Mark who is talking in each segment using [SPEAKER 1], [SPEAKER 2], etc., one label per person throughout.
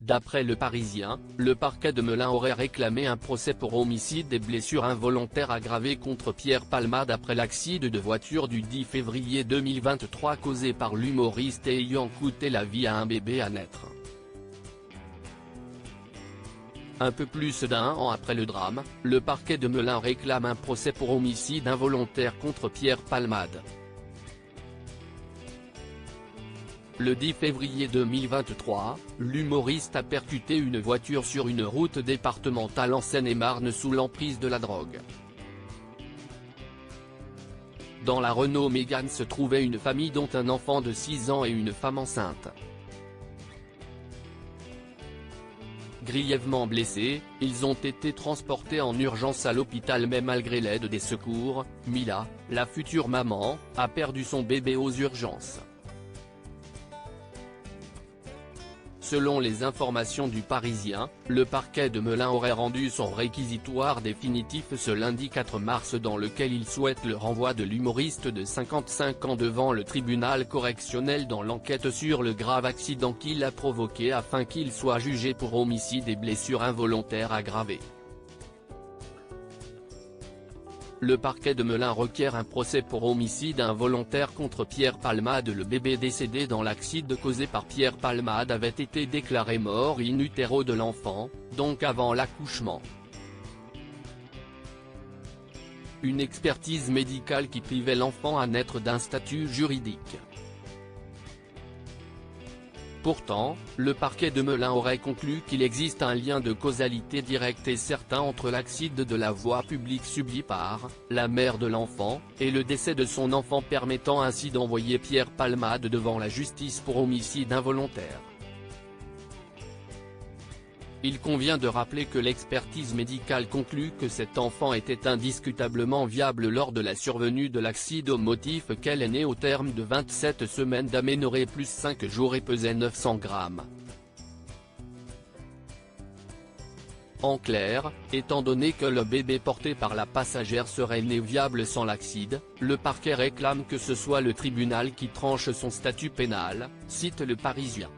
[SPEAKER 1] D'après Le Parisien, le parquet de Melun aurait réclamé un procès pour homicide et blessures involontaires aggravées contre Pierre Palmade après l'accident de voiture du 10 février 2023 causé par l'humoriste et ayant coûté la vie à un bébé à naître. Un peu plus d'un an après le drame, le parquet de Melun réclame un procès pour homicide involontaire contre Pierre Palmade. Le 10 février 2023, l'humoriste a percuté une voiture sur une route départementale en Seine-et-Marne sous l'emprise de la drogue. Dans la Renault Mégane se trouvait une famille dont un enfant de 6 ans et une femme enceinte. Grièvement blessés, ils ont été transportés en urgence à l'hôpital mais malgré l'aide des secours, Mila, la future maman, a perdu son bébé aux urgences. Selon les informations du Parisien, le parquet de Melun aurait rendu son réquisitoire définitif ce lundi 4 mars dans lequel il souhaite le renvoi de l'humoriste de 55 ans devant le tribunal correctionnel dans l'enquête sur le grave accident qu'il a provoqué afin qu'il soit jugé pour homicide et blessures involontaires aggravées. Le parquet de Melun requiert un procès pour homicide involontaire contre Pierre Palmade. Le bébé décédé dans l'accident causé par Pierre Palmade avait été déclaré mort in utero de l'enfant, donc avant l'accouchement. Une expertise médicale qui privait l'enfant à naître d'un statut juridique. Pourtant, le parquet de Melun aurait conclu qu'il existe un lien de causalité directe et certain entre l'accident de la voie publique subi par la mère de l'enfant, et le décès de son enfant, permettant ainsi d'envoyer Pierre Palmade devant la justice pour homicide involontaire. Il convient de rappeler que l'expertise médicale conclut que cet enfant était indiscutablement viable lors de la survenue de l'accident au motif qu'elle est née au terme de 27 semaines d'aménorrhée plus 5 jours et pesait 900 grammes. En clair, étant donné que le bébé porté par la passagère serait né viable sans l'accident, le parquet réclame que ce soit le tribunal qui tranche son statut pénal, cite Le Parisien.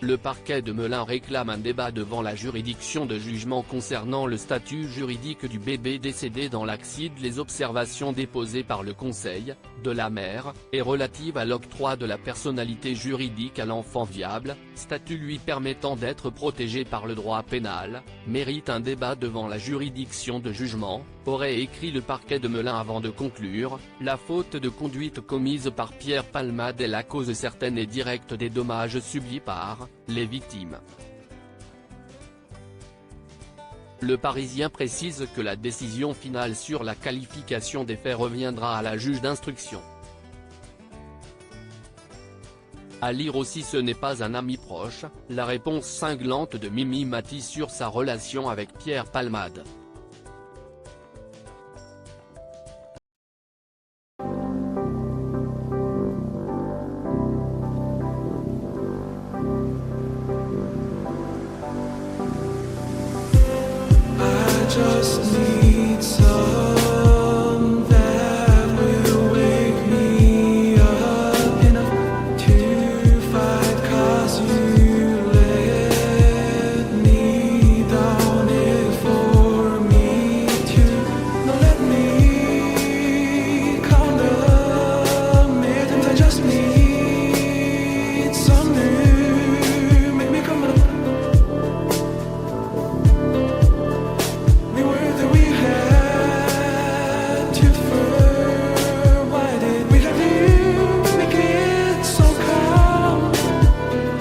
[SPEAKER 1] Le parquet de Melun réclame un débat devant la juridiction de jugement concernant le statut juridique du bébé décédé dans l'accident. Les observations déposées par le conseil de la mère, et relatives à l'octroi de la personnalité juridique à l'enfant viable, statut lui permettant d'être protégé par le droit pénal, méritent un débat devant la juridiction de jugement, aurait écrit le parquet de Melun avant de conclure. La faute de conduite commise par Pierre Palmade est la cause certaine et directe des dommages subis par les victimes. Le Parisien précise que la décision finale sur la qualification des faits reviendra à la juge d'instruction. À lire aussi: ce n'est pas un ami proche, la réponse cinglante de Mimi Mati sur sa relation avec Pierre Palmade.